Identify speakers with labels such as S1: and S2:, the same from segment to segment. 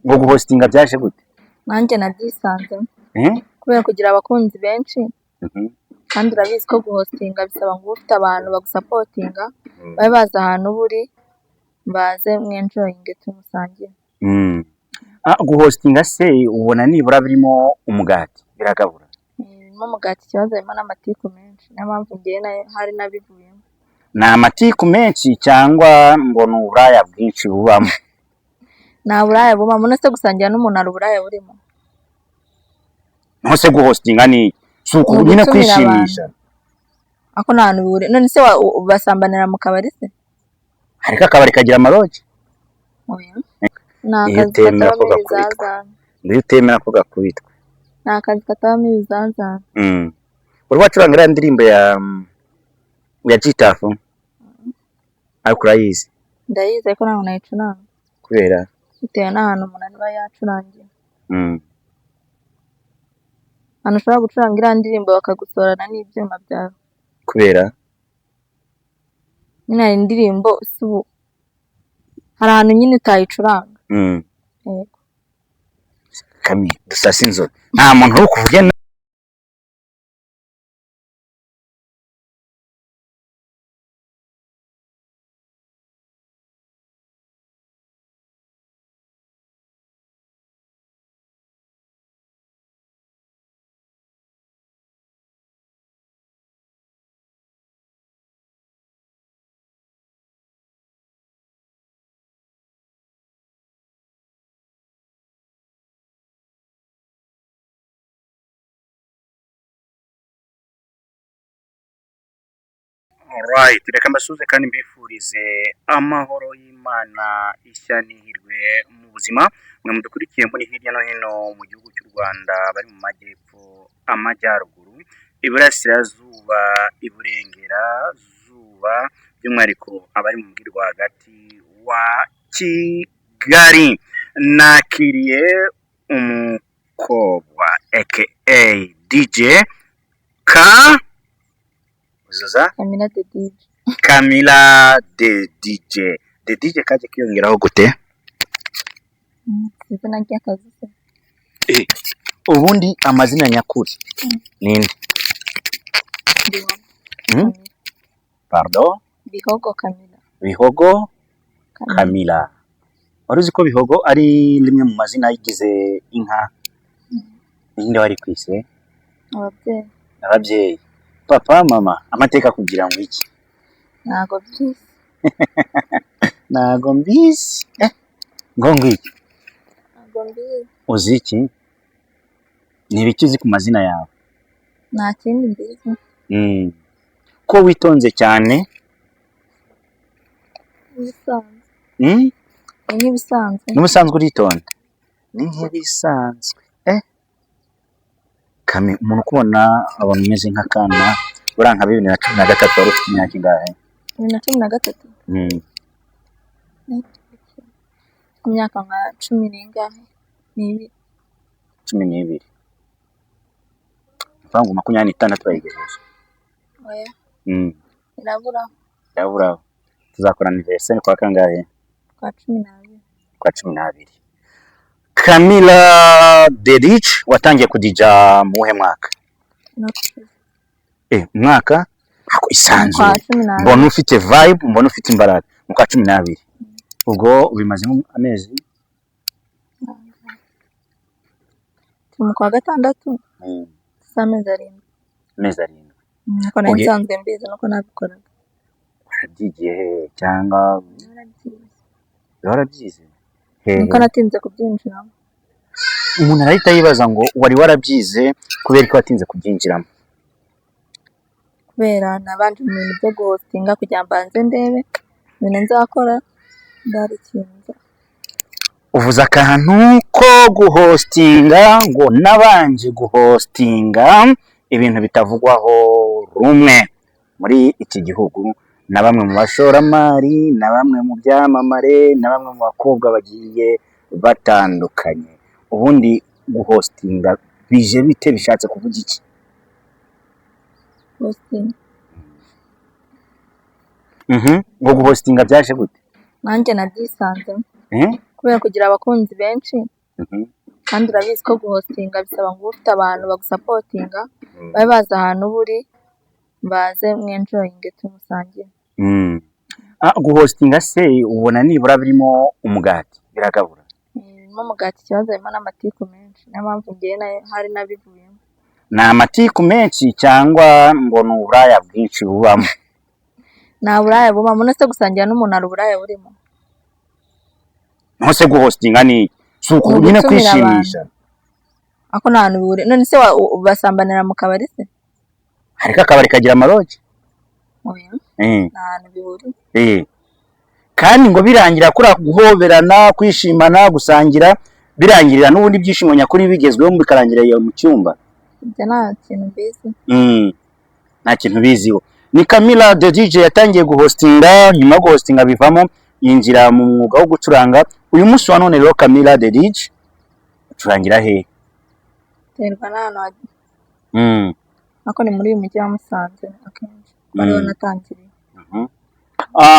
S1: ngo guhostinga byaje gute?
S2: Nanjye nabyisanze
S1: Eh?
S2: kubera kugira abakunzi benshi kandi urabizi ko guhostinga bisaba ngo ufite abantu bagusapotinga babe baza ahantu buri baze mwenjoyinge tumusangire.
S1: Guhostinga se ubona nibura birimo umugati biragabura?
S2: Birimo umugati, ikibazo harimo n'amatiku menshi, niyo mpamvu ngewe hari nabivuyemo.
S1: Ni amatiku menshi cyangwa ngo ni uburaya bwinshi bubamo?
S2: Nta buraya bubamo, none se gusangira n'umuntu hari uburaya burimo?
S1: None se guhostinga ni si nyine kwishimisha?
S2: Ako nta hantu bihuriye. None se basambanira mu kabari se?
S1: Ariko akabari kagira amarogi?
S2: Oya. Ni akazi katabamo ibizazane.
S1: Iyo utemera ko gakubitwa.
S2: Ni akazi katabamo ibizazane.
S1: Uri wacuranga iriya ndirimbo ya Gitafu? Ariko urayizi?
S2: Ndayizi ariko ntabwo nayicuranga.
S1: Kubera?
S2: Bitewe n'ahantu umuntu aba yacurangiye. Ahantu ushobora gucuranga iriya ndirimbo bakagusorana n'ibyuma byawe.
S1: Kubera?
S2: Nyine hari indirimbo hari ahantu nyine utayicuranga. Yego.
S1: Kami dusasa inzobe nta muntu wo kuvuga Alright, reka mbasuze kandi mbifurize amahoro y'Imana ishya n'ihirwe mu buzima. Mwe mudukurikiye muri hirya no hino mu gihugu cy'u Rwanda, bari mu majyepfo, amajyaruguru, iburasirazuba, iburengerazuba, by'umwihariko abari mu mujyi rwagati wa Kigali. Nakiriye umukobwa aka DJ
S2: Camila the DJ.
S1: Camila the DJ. The DJ kaje kiyongeraho gute?
S2: Izina ry'akazi se.
S1: Ubundi amazina nyakuri ninde? Pardon?
S2: Bihogo Camila.
S1: Bihogo Camila. Waruzi ko Bihogo ari rimwe mu mazina yigize inka? Ninde wari kwise? Ababyeyi. Papa, mama, amateka kugira ngo iki?
S2: Ntago byisi.
S1: Ntago mbizi. Ngo ngiki?
S2: Ntago mbizi.
S1: Uzi iki? Ni ibiki uzi ku mazina yawe?
S2: Nta kindi mbizi.
S1: Ko witonze cyane?
S2: Ibisanzwe. Nk'ibisanzwe.
S1: N'ubusanzwe uritonda? Ni nk'ibisanzwe. Kami umuntu kubona abona umeze nk'akana uranka 2013 wari ufite imyaka ingahe?
S2: 2013. Imyaka nka 10 n'ingahe?
S1: 12. Mvangu 26 bayigejeje.
S2: Oya.
S1: Irabura. Tuzakora anniversaire kwa kangahe?
S2: Kwa 12.
S1: Kwa 12. Camila the DJ watangiye kudija muhe mwaka? Mwaka ako isanzwe. Mbona ufite vibe, mbona ufite imbaraga. Mu kwa 12. Ubwo ubimazemo amezi?
S2: Mu kwa 6. Amezi 7.
S1: Amezi 7.
S2: Nako nansanzwe mbizi nuko nabikoraga.
S1: Waragiye cyangwa warabyize?
S2: Nuko natinze kubyinjiramo.
S1: Umuntu arahita yibaza ngo wari warabyize kubera ko watinze kubyinjiramo?
S2: Kubera nabanje mu bintu byo guhostinga kugira mbanze ndebe ibintu nzakora ndari kinza.
S1: Uvuze akantu ko guhostinga ngo nabanje guhostinga ibintu bitavugwaho rumwe muri iki gihugu na bamwe mu bashoramari na bamwe mu byamamare na bamwe mu bakobwa bagiye batandukanye. Ubundi guhostinga bije bite, bishatse kuvuga iki?
S2: Hosting.
S1: Ngo guhostinga byaje gute?
S2: Nanjye nabyisanze. kubera kugira abakunzi benshi
S1: Mhm.
S2: kandi urabizi ko guhostinga bisaba ngo ube ufite abantu bagusapotinga babe bazi ahantu uba uri baze mwenjoyinge tumusangire.
S1: Guhostinga se ubona nibura birimo umugati biragabura?
S2: Birimo umugati, ikibazo harimo n'amatiku menshi, niyo mpamvu ngewe hari nabivuyemo.
S1: Ni amatiku menshi cyangwa ngo ni uburaya bwinshi bubamo?
S2: Nta buraya bubamo, none se gusangira n'umuntu hari uburaya burimo?
S1: Naho se guhostinga ni si uku nyine kwishimisha?
S2: Ako nta hantu bihuriye, none se basambanira mu kabari se?
S1: Ariko akabari kagira amarogi?
S2: Oya, nta hantu bihuriye.
S1: Kandi ngo birangira kuri guhoberana, kwishimana, gusangira, birangirira n'ubundi byishimo nyakuri bigezweho bikarangira iyo mu cyumba.
S2: Ibyo nta kintu mbizi.
S1: Nta kintu biziho. Ni Camilla the DJ yatangiye guhostinga, nyuma yo guhostinga bivamo yinjira mu mwuga wo gucuranga. Uyu munsi wa none rero Camilla the DJ ucurangira he?
S2: Terwa n'ahantu ako ni muri uyu mujyi wa Musanze akenshi ariho natangiriye.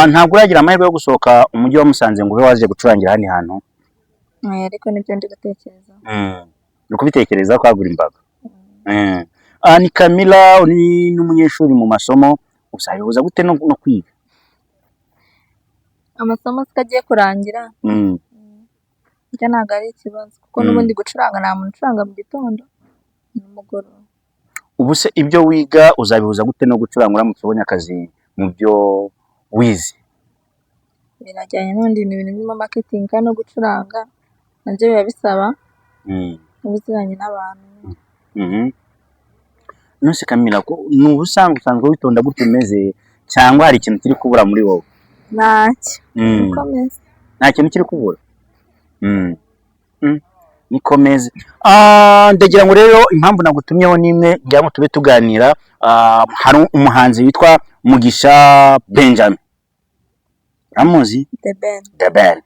S1: Ntabwo uragira amahirwe yo gusohoka umujyi wa Musanze ngo ube waje gucurangira hano hantu?
S2: Ariko nibyo ndi gutekereza.
S1: Uri kubitekereza kwagura imbaga? Ni Camilla uri n'umunyeshuri mu masomo, uzabihuza gute no kwiga?
S2: Amasomo agiye kurangira ibyo ntabwo ari ikibazo kuko n'ubundi gucuranga nta muntu ucuranga mu gitondo nimugoroba.
S1: Ubu se ibyo wiga uzabihuza gute no gucuranga uramutse ubonye akazi mu byo wize?
S2: Birajyanye n'ubundi ibintu birimo marketing kandi no gucuranga nabyo biba bisaba ubuziranye n'abantu.
S1: None se Camilla ko ni ubusanzwe witonda gute umeze cyangwa hari ikintu kiri kubura muri wowe?
S2: Ntacyo. Nikomeze.
S1: Nta kintu kiri kubura? Nikomeze. Ndagira ngo rero impamvu nagutumyeho nimwe ngira ngo tube tuganira. Hari umuhanzi witwa Mugisha Benjamin. Amuzi? The Ben.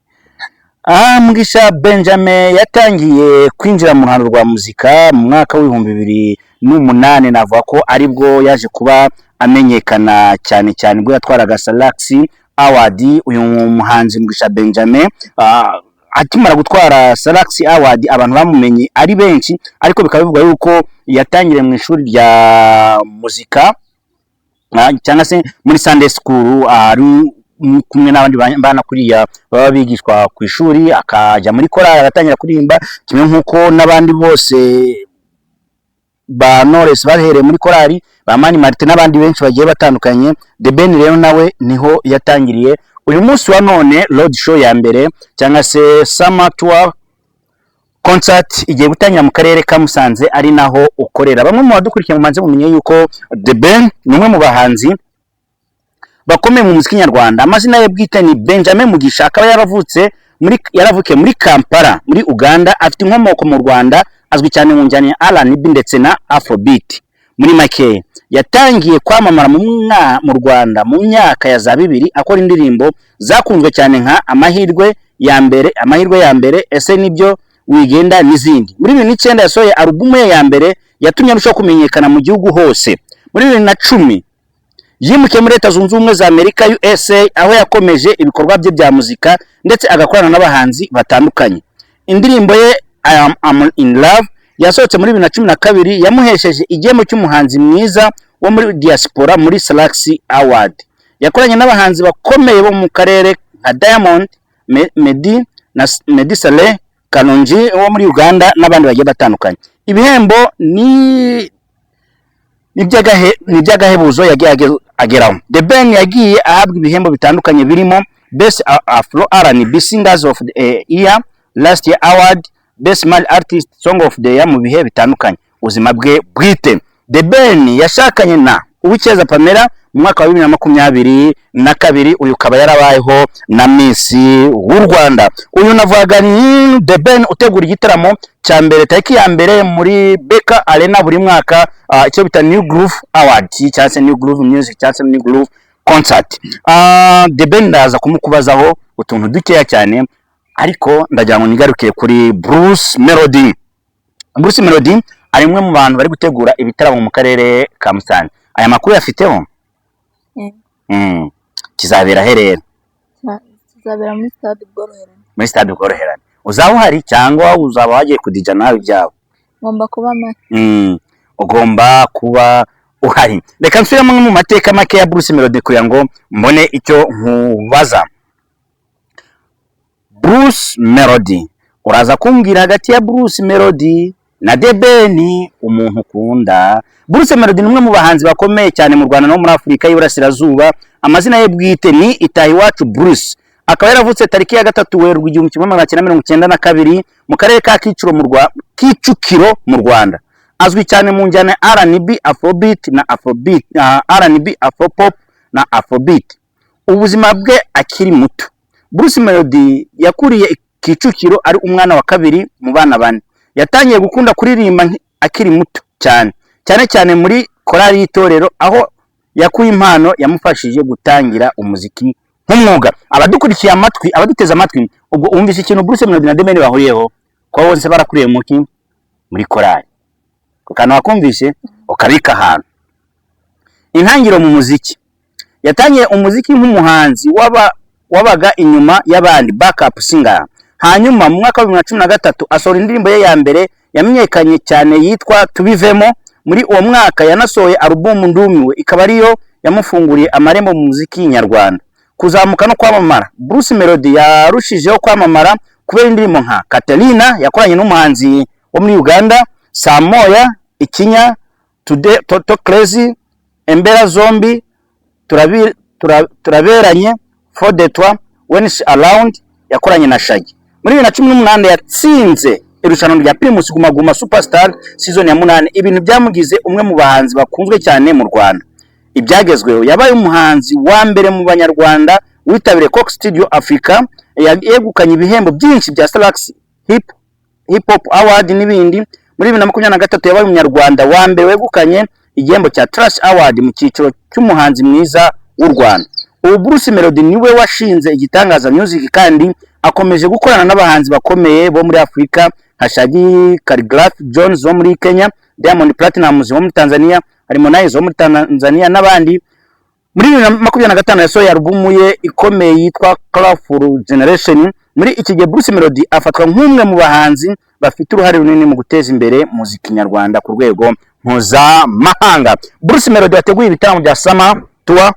S1: Mugisha Benjamin yatangiye kwinjira mu ruhando rwa muzika mu mwaka w'2008, navuga ko aribwo yaje kuba amenyekana cyane cyane ubwo yatwaraga Salax Award. Uyu muhanzi Mugisha Benjamin akimara gutwara Salax Award abantu bamumenye ari benshi, ariko bikaba bivuga yuko yatangiriye mu ishuri rya muzika cyangwa se muri Sunday School, ari kumwe n'abandi bana kuriya baba bigishwa ku ishuri, akajya muri korali agatangira kuririmba kimwe nk'uko n'abandi bose ba Knowless bahereye muri korali, ba Mani Martin n'abandi benshi bagiye batandukanye. The Ben rero nawe niho yatangiriye. Uyu munsi wa none road show ya mbere cyangwa se Summer Tour concert igiye gutangira mu karere ka Musanze ari naho ukorera. Bamwe mu badukurikiye mumanze mumenye yuko The Ben ni umwe mu bahanzi bakomeye mu muziki nyarwanda. Amazina ye bwite ni Benjamin Mugisha, akaba yaravukiye muri Kampala muri Uganda, afite inkomoko mu Rwanda, azwi cyane mu njyana ya R&B ndetse na Afrobeat. Muri make yatangiye kwamamara mu Rwanda mu myaka ya za 2000 akora indirimbo zakunzwe cyane nka amahirwe ya mbere, ese nibyo wigenda n'izindi. Muri 2009 yasohoye album ye ya mbere yatumye arushaho kumenyekana mu gihugu hose. Muri 2010 yimukiye muri Leta Zunze Ubumwe za Amerika USA, aho yakomeje ibikorwa bye bya muzika ndetse agakorana n'abahanzi batandukanye. Indirimbo ye I'm in Love yasohotse muri 2012 yamuhesheje igihembo cy'umuhanzi mwiza wo muri diaspora muri Salax Award. Yakoranye n'abahanzi bakomeye bo mu karere nka Diamond, Meddy Saleh, Kalonji wo muri Uganda n'abandi bagiye batandukanye. Ibihembo ni by'agahebuzo yagiye ageraho. The Ben yagiye ahabwa ibihembo bitandukanye birimo Best Afro R&B Singers of the Year, Last Year Award, Best Male Artist Song of the Year mu bihe bitandukanye. Ubuzima bwe bwite, The Ben yashakanye na Uwicyeza Pamela mu mwaka wa 2022. Uyu kaba yarabayeho na Miss w'u Rwanda. Uyu navuga ni The Ben utegura igitaramo cya mbere tariki ya mbere muri Beka Arena buri mwaka, icyo bita New Groove Award cyangwa se New Groove Music cyangwa se New Groove Concert. The Ben ndaza kumukubazaho utuntu dukeya cyane, ariko ndagira ngo nigaruke kuri Bruce Melody. Bruce Melody ari umwe mu bantu bari gutegura ibitaramo mu karere ka Musanze. Aya makuru yafiteho? Kizabera he rero?
S2: Kizabera muri Stade Ubworoherane.
S1: muri stade ukoroherana, uzaba uhari cyangwa uzaba wagiye kudija nawe ibyawe?
S2: ngomba kuba make.
S1: Ugomba kuba uhari. Reka nsubiremo mu mateka make ya Bruce Melody kugira ngo mbone icyo nkubaza. Bruce Melody, uraza kumbwira hagati ya Bruce Melody na The Ben umuntu ukunda? Bruce Melody ni umwe mu bahanzi bakomeye cyane mu Rwanda no muri Afurika y'Iburasirazuba. Amazina ye bwite ni Itahiwacu Bruce. Akaba yaravutse tariki ya 3 Werurwe 1992 mu karere ka Kicukiro mu Rwanda. Azwi cyane mu njyana R&B, Afrobeat na Afrobeat, R&B, Afropop na Afrobeat. Ubuzima bwe akiri muto, Bruce Melody yakuriye Kicukiro ari umwana wa kabiri mu bana bane. Yatangiye gukunda kuririmba akiri muto cyane cyane muri korali y'itorero, aho yakuye impano yamufashije gutangira umuziki nk'umwuga. Abadukurikiye amatwi, abaduteza amatwi, ubwo umvise ikintu Bruce Melody na The Ben bahuriyeho, ko bose barakuriye muri korali. Ukana wakumvise ukabika ahantu. Intangiro mu muziki, yatangiye umuziki nk'umuhanzi wabaga inyuma y'abandi, backup singer. Hanyuma mu mwaka wa 2013 asohora indirimbo ye ya mbere yamenyekanye cyane yitwa Tubivemo. Muri uwo mwaka yanasohoye album Ndumiwe, ikaba ariyo yamufunguriye amarembo mu muziki nyarwanda. Kuzamuka no kwamamara, Bruce Melody yarushijeho kwamamara kubera indirimbo nka Catalina yakoranye n'umuhanzi wo muri Uganda, Samoya, Ikinya, Toto Crazy, Embera Zombi, Turaberanye, For the Toi, When She Around yakoranye na Shaggy. Muri 2018 yatsinze irushanwa rya Primus Guma Guma Superstar season ya 8. Ibintu byamugize umwe mu bahanzi bakunzwe cyane mu Rwanda. Ibyagezweho, yabaye umuhanzi wa mbere mu Banyarwanda witabire Coke Studio Africa, yegukanye ibihembo byinshi bya Salax Hip Hop Award n'ibindi. Muri 2023 yabaye umunyarwanda wa mbere wegukanye igihembo cya Trash Award mu cyiciro cy'umuhanzi mwiza w'u Rwanda. Ubu Bruce Melody niwe washinze Igitangaza Music kandi akomeje gukorana n'abahanzi bakomeye bo muri Afrika nka Shaggy, Khaligraph Jones wo muri Kenya, Diamond Platnumz wo muri Tanzania, Harmonize wo muri Tanzania n'abandi. Muri 2025 yasohoye album ye ikomeye yitwa Colorful Generation. Muri iki gihe Bruce Melody afatwa nk'umwe mu bahanzi bafite uruhare runini mu guteza imbere muziki nyarwanda ku rwego mpuzamahanga. Bruce Melody yateguye ibitaramo bya Summer Tour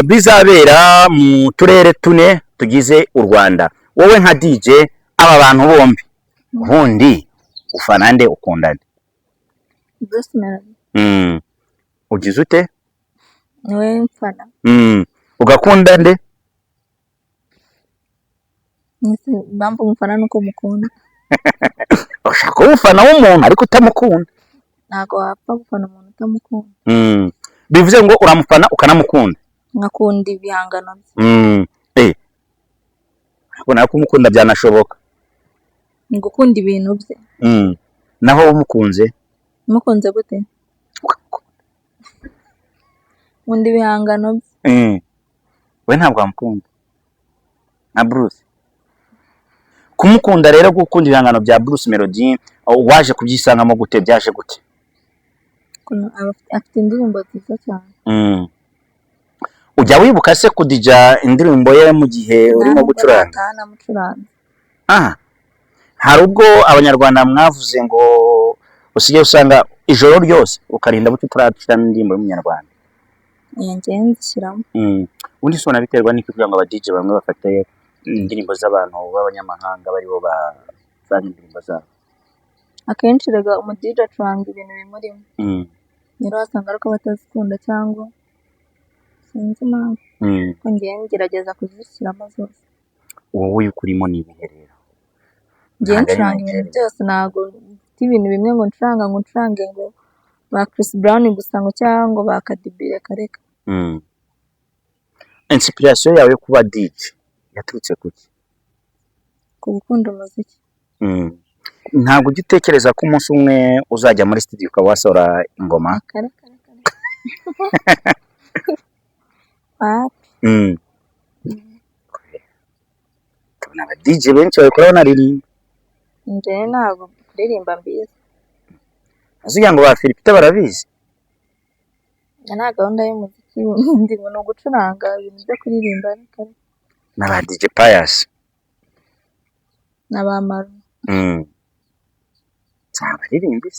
S1: bizabera mu turere tune tugize u Rwanda. Wowe nka DJ, aba bantu bombi ubundi ufana nde, ukunda nde?
S2: Bruce Melody.
S1: Ugize ute?
S2: Niwe mfana.
S1: Ugakunda nde?
S2: Bamvu mfana nuko mukunda.
S1: Ushaka ufana w'umuntu ariko utamukunda?
S2: Ntago wapfa gufana umuntu utamukunda.
S1: Bivuze ngo uramufana ukanamukunda?
S2: Ngakunda ibihangano bye.
S1: Ubona ko umukunda byanashoboka?
S2: Ngukunda ibintu bye.
S1: Naho umukunze?
S2: Mukunze gute? Nkunda ibihangano bye.
S1: We ntabwo wamukunda na Bruce? Kumukunda rero, gukunda ibihangano bya Bruce Melody, waje kubyisangamo gute, byaje gute?
S2: Afite indirimbo nziza cyane.
S1: Ujya wibuka se kudija indirimbo ye mu gihe urimo gucuranga? Hari ubwo Abanyarwanda mwavuze ngo usigaye usanga ijoro ryose ukarinda buto turashiramo indirimbo y'umunyarwanda?
S2: Njye nzishyiramo.
S1: Undi sona biterwa n'iki kugira ngo aba DJ bamwe bafate indirimbo z'abantu b'abanyamahanga bari bo bazanye indirimbo zabo?
S2: Akenshi rega umu DJ acuranga ibintu bimurimo. Rero wasanga ariko batazikunda cyangwa sinzi impamvu. Ko njye ngerageza kuzishyiramo zose.
S1: Wowe ukurimo ni ibihe rero?
S2: Njye ncuranga ibintu byose, ntago ibintu bimwe ngo ncurange ngo ba Chris Brown gusa ngo cyangwa ba Kadibire kareka.
S1: Inspiration yawe kuba DJ yaturutse kuki?
S2: Ku gukunda umuziki.
S1: Ntabwo ujya utekereza ko umunsi umwe uzajya muri studio ukaba wasohora ingoma? Tubona aba DJ benshi babikora banaririmba.
S2: Njye ntabwo kuririmba mbizi.
S1: Azugira ngo ba Philipita barabizi?
S2: Nta gahunda y'umuziki ndi no gucuranga ibintu byo kuririmba.
S1: na ba DJ Pius
S2: n'abamaru
S1: abaririmbi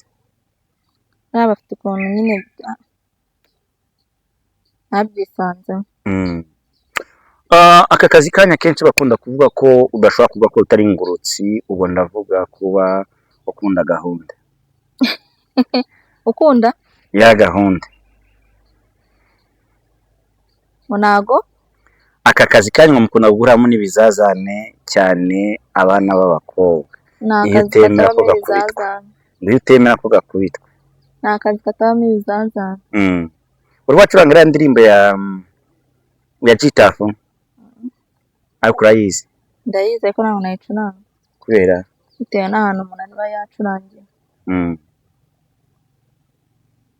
S2: bafite ukuntu nyine nabyisanze.
S1: Aka kazi kanya kenshi bakunda kuvuga ko udashobora kuvuga ko utari ingurutsi, ubwo ndavuga kuba ukunda gahunda.
S2: Ukunda
S1: ya gahunda
S2: munago
S1: aka kazi kanya mukunda guhuramo n'ibizazane cyane abana b'abakobwa. Iyo utemera ko gakubitwa
S2: ni akazi katabamo ibizazane.
S1: Uri wacuranga iriya ndirimbo ya Gitafu? Ariko urayizi?
S2: Ndayizi ariko ntabwo nayicuranga.
S1: Kubera?
S2: Bitewe n'ahantu umuntu aba yacurangiye.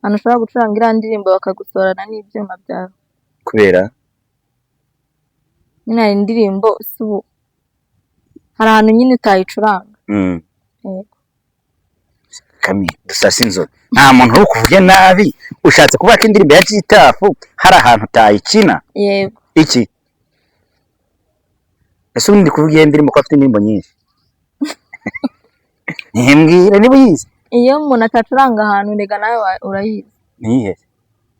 S2: Ahantu ushobora gucuranga iriya ndirimbo bakagusorana n'ibyuma byawe.
S1: Kubera?
S2: Nyine hari indirimbo hari ahantu nyine utayicuranga.
S1: Kami dusasa inzobe nta muntu uri kuvuge nabi ushatse kuvuga ko indirimbo ya Gitafu hari ahantu utayikina.
S2: Yego.
S1: Iki ese undi kuvuga iyo ndirimbo ko afite indirimbo nyinshi? Mbwira niba uyizi.
S2: Iyo umuntu atacuranga ahantu rega nawe urayizi.
S1: Nihe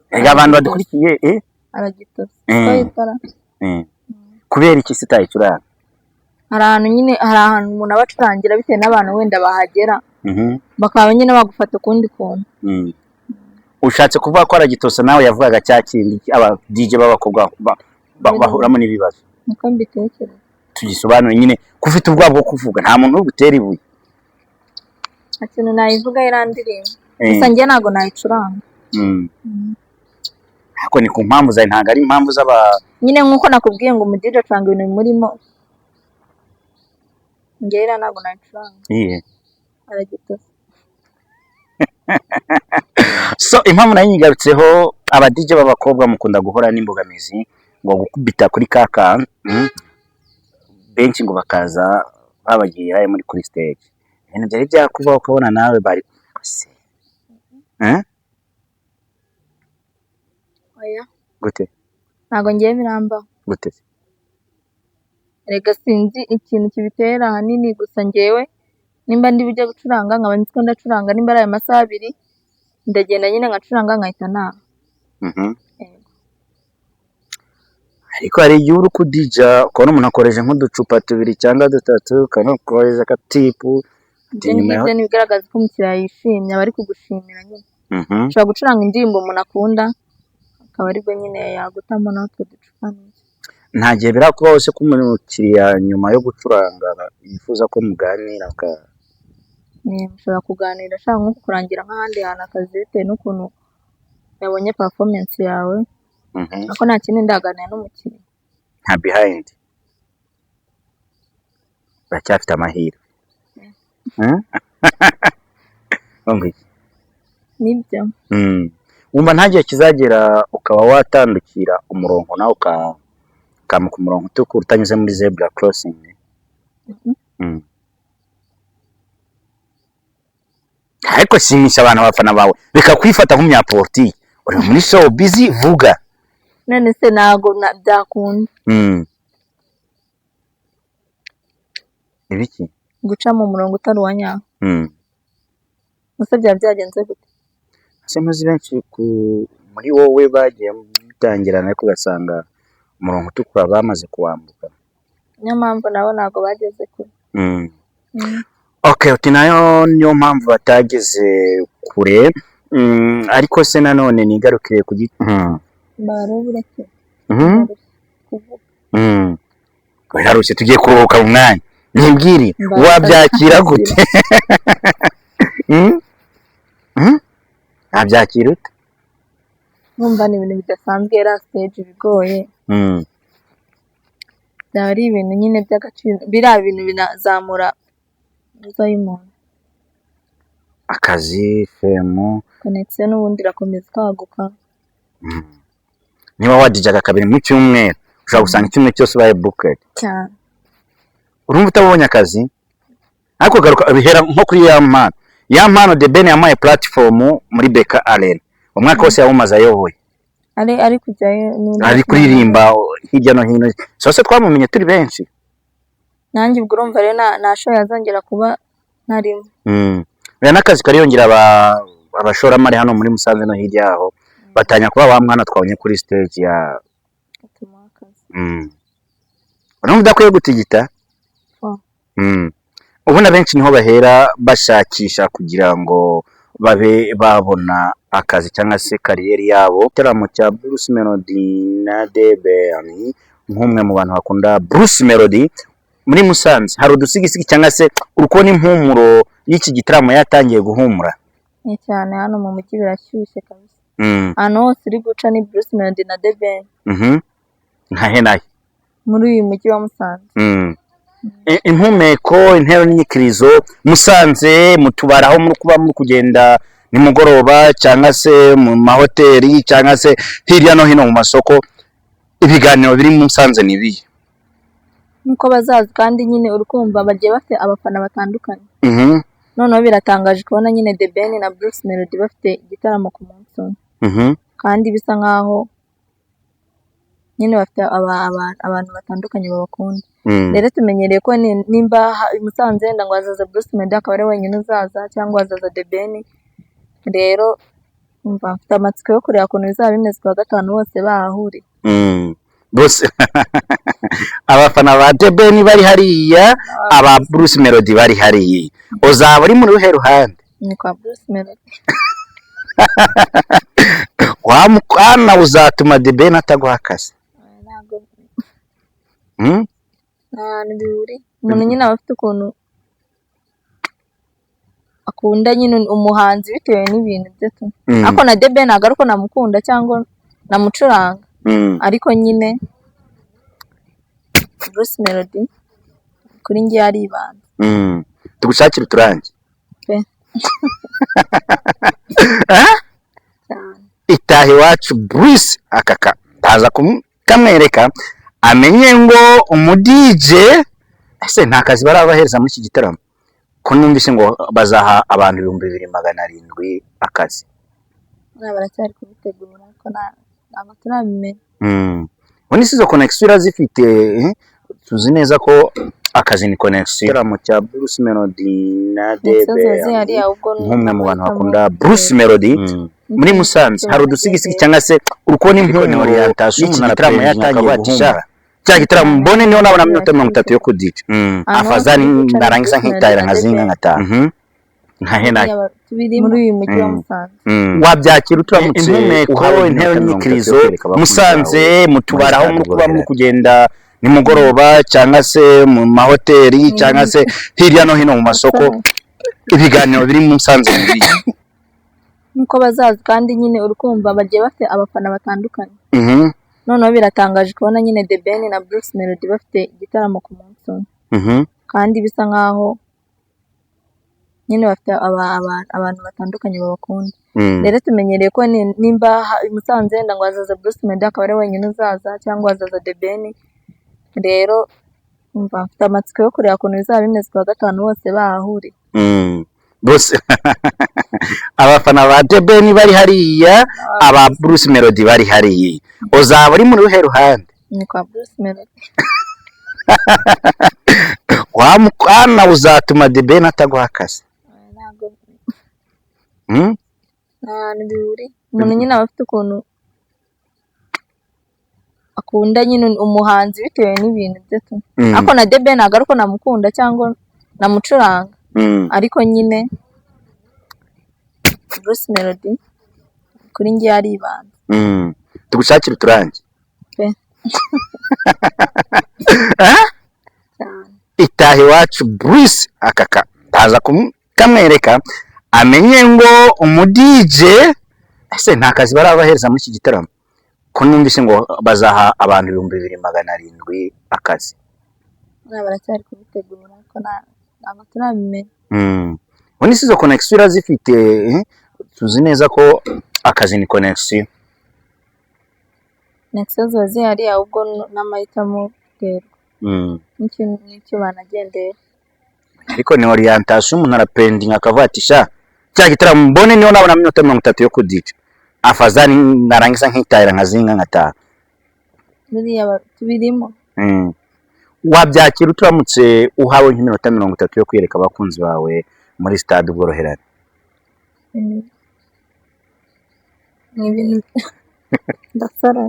S1: rega abantu badukurikiye
S2: Aragitose.
S1: Kubera iki sitayicuranga?
S2: Hari ahantu nyine hari ahantu umuntu abacurangira bitewe n'abantu wenda bahagera bakaba nyine bagufata ukundi kuntu.
S1: Ushatse kuvuga ko Aragitose nawe yavugaga cya kindi aba DJ b'abakobwa bahuramo n'ibibazo?
S2: Niko mbitekereza.
S1: Tugisobanure nyine ko ufite ubwabo bwo kuvuga nta muntu uri gutera ibuye.
S2: Ikintu nayivuga irandirimbo gusa njye ntabwo nayicuranga.
S1: Ariko ni ku mpamvu zawe ntabwo ari impamvu
S2: nyine nk'uko nakubwiye ngo umudije acuranga ibintu bimurimo. Njye ntabwo nayicuranga. Aragitose.
S1: So impamvu nayo nyigarutseho aba DJ b'abakobwa mukunda guhora n'imbogamizi ngo gukubita kuri kaka benshi ngo bakaza babagira muri kuri stage. Ibintu byari byakubaho ukabona nawe bari se
S2: oya
S1: gute?
S2: Ntabwo ngiye biramba
S1: Gute?
S2: Rega sinzi ikintu kibitera ahanini gusa njyewe nimba ndi bujye gucuranga nkaba nzi ko ndacuranga nimba ari amasaha 2 ndagenda nyine ngacuranga nkahita naha.
S1: Ariko hari igihe uri kudija ukabona umuntu akoresha nk'uducupa 2 cyangwa 3 kanokoresha akatipu
S2: ibyo ni bigaragaza ko umukiriya yishimye aba ari kugushimira nyine. Ushobora gucuranga indirimbo umuntu akunda akaba aribwo nyine yagutamo n'utwo ducupa.
S1: Nta gihe birakubaho hose ko umukiriya nyuma yo gucuranga yifuza ko muganira
S2: mushobora kuganira ashaka nko kukurangira nk'ahandi hantu akazi bitewe n'ukuntu yabonye performance yawe. Ako nta kindi ndaganira n'umukiriya.
S1: Nta behind. Baracyafite amahirwe.
S2: Nibyo.
S1: Wumva nta gihe kizagera ukaba watandukira umurongo nawe ukamuka umurongo utukura utanyuze muri zebra crossing? Ariko shimisha abantu bafana bawe reka kwifata nk'umunyapolitiki uri muri show busy vuga.
S2: None se ntago byakunda.
S1: Ibiki?
S2: Guca mu murongo utari uwa nyawo. Gusa byagenze gute?
S1: Ase muzi benshi muri wowe bagiye bitangirana ariko ugasanga umurongo utukura bamaze kuwambuka.
S2: Niyo mpamvu nabo ntago bageze kure.
S1: Okay, uti nayo niyo mpamvu batageze kure. Ariko se nanone nigarukire ku giti.
S2: Barubureke.
S1: Yarose tugiye kuruhuka mu mwanya. Nimbwire wabyakira gute? Abyakira ute?
S2: Numva ni ibintu bidasanzwe era stage bigoye. Byari ibintu nyine by'agaciro bira ibintu binazamura uzayimona.
S1: Akazi femu
S2: connection n'ubundi rakomeza kwaguka.
S1: Niba wadijaga kabiri mu cyumweru ushaka gusanga icyumweru cyose baye booked
S2: cyane.
S1: Urumva utabonye akazi? Ariko garuka bihera nko kuri ya mpano de Ben yamaye platform muri Beka Arena umwaka wose yawumaze ayoboye.
S2: ari kujyayo
S1: ari kuririmba hirya no hino sose twamumenye turi benshi
S2: nanjye ubwo urumva rero nta show yazongera kuba narimo
S1: oya n'akazi kariyongera abashoramari hano muri Musanze no hirya yaho batanya kuba wa mwana twabonye kuri stage ya urumva udakwiye gutigita ubona benshi niho bahera bashakisha kugira ngo babe babona akazi cyangwa se kariyeri yabo. Igitaramo cya Bruce Melody na Deben nk'umwe mu bantu bakunda Bruce Melody muri Musanze hari udusigisigi cyangwa se urukona impumuro y'iki gitaramo yatangiye guhumura
S2: ni cyane hano mu mujyi birashyushye kabisa hano hose uri guca ni Bruce Melody na Deben
S1: nkahe nahe
S2: muri uyu mujyi wa Musanze
S1: impumeko intero n'inyikirizo Musanze mutubaraho muri kuba muri kugenda nimugoroba cyangwa se mu mahoteli cyangwa se hirya no hino mu masoko ibiganiro biri mu Musanze nibiye
S2: nuko bazaza kandi nyine urukumva bagiye bafite abafana batandukanye noneho biratangaje kubona nyine Deben na Bruce Melody bafite igitaramo ku munsi kandi bisa nkaho nyine bafite abantu batandukanye babakunda rero tumenyereye ko nimba Musanze wenda ngo hazaza Bruce Melody akaba ari wenyine uzaza cyangwa hazaza Deben rero umva mfite amatsiko yo kureba ukuntu bizaba bimeze kuwa gatanu bose bahahuriye
S1: bose abafana ba Deben bari hariya aba Bruce Melody bari hariya uzaba uri muri ruhe ruhande
S2: ni kwa Bruce Melody
S1: wa mukwana uzatuma Deben ataguha akazi
S2: bihuri umuntu nyine aba afite ukuntu akunda nyine umuhanzi bitewe n'ibintu bye tu ariko na Deben ntabwo ari uko namukunda cyangwa namucuranga ariko nyine Bruce Melody kuri njye ari ibanga
S1: tugushakira uturangi itaha iwacu Bruce akaka taza kamwereka amenye ngo umudj ese nta kazi barabahereza muri iki gitaramo ko numvise ngo bazaha abantu 2700 akazi
S2: baracyari kubitegura ko ntabwo turabimenya
S1: Wani sizo connection zifite tuzi neza ko akazi ni connection. Igitaramo cya Bruce Melody na Deben nk'umwe mu bantu bakunda Bruce Melody muri Musanze hari udusigisigi cyangwa se urukona impumuro orientation umuntu arataramo yatangiye guhumura cya gitaramo mbone niho nabona minota 30 yo kudica afazani ndarangiza nkitahira nkazinga ngataha nkahe naye
S2: muri uyu mujyi wa Musanze
S1: wabyakira uturamutse uhawe intero n'ikirizo Musanze mutubaraho muri kuba muri kugenda nimugoroba cyangwa se mu mahoteli cyangwa se hirya no hino mu masoko ibiganiro biri mu Musanze
S2: nuko bazaza kandi nyine urukumva bagiye bafite abafana batandukanye noneho biratangaje kubona nyine Deben na Bruce Melody bafite igitaramo ku munsi kandi bisa nkaho nyine bafite abantu batandukanye babakunda rero tumenyereye ko nimba Musanze wenda ngo hazaza Bruce Melody akaba ari wenyine uzaza cyangwa hazaza Deben rero umva mfite amatsiko yo kureba ukuntu bizaba bimeze kuwa gatanu bose bahahuriye
S1: bose abafana ba Deben bari hariya aba Bruce Melody bari hariya uzaba uri muri ruhe ruhande
S2: ni kwa Bruce Melody
S1: wa mukwana uzatuma Deben ataguha akazi
S2: bihuri umuntu nyine aba afite ukuntu akunda nyine umuhanzi bitewe n'ibintu bye tu ariko na Deben ntabwo ari uko namukunda cyangwa namucuranga ariko nyine Bruce Melody kuri njye ari ibanga
S1: tugushakira uturangi itaha iwacu Bruce akaka taza kamwereka amenye ngo umudj ese nta kazi barabahereza muri iki gitaramo ko numvise ngo bazaha abantu 2700 akazi
S2: baracyari kubitegura ko ntabwo turabimenya
S1: Wani sizo connection zifite tuzi neza ko akazi ni connection
S2: ziba zihari ahubwo n'amahitamo terwa n'icyo banagendeye
S1: ariko ni orientation umuntu arapendinga akavuga ati sha cya gitaramo mbone niho nabona minota 30 yo kudica afadhali narangiza nkitahira nkazinga nkataha.
S2: buriya tubirimo.
S1: Wabyakira uturamutse uhawe nk'iminota 30 yo kwiyereka abakunzi bawe muri stade Ubworoherane?
S2: Ni ibintu ndasara.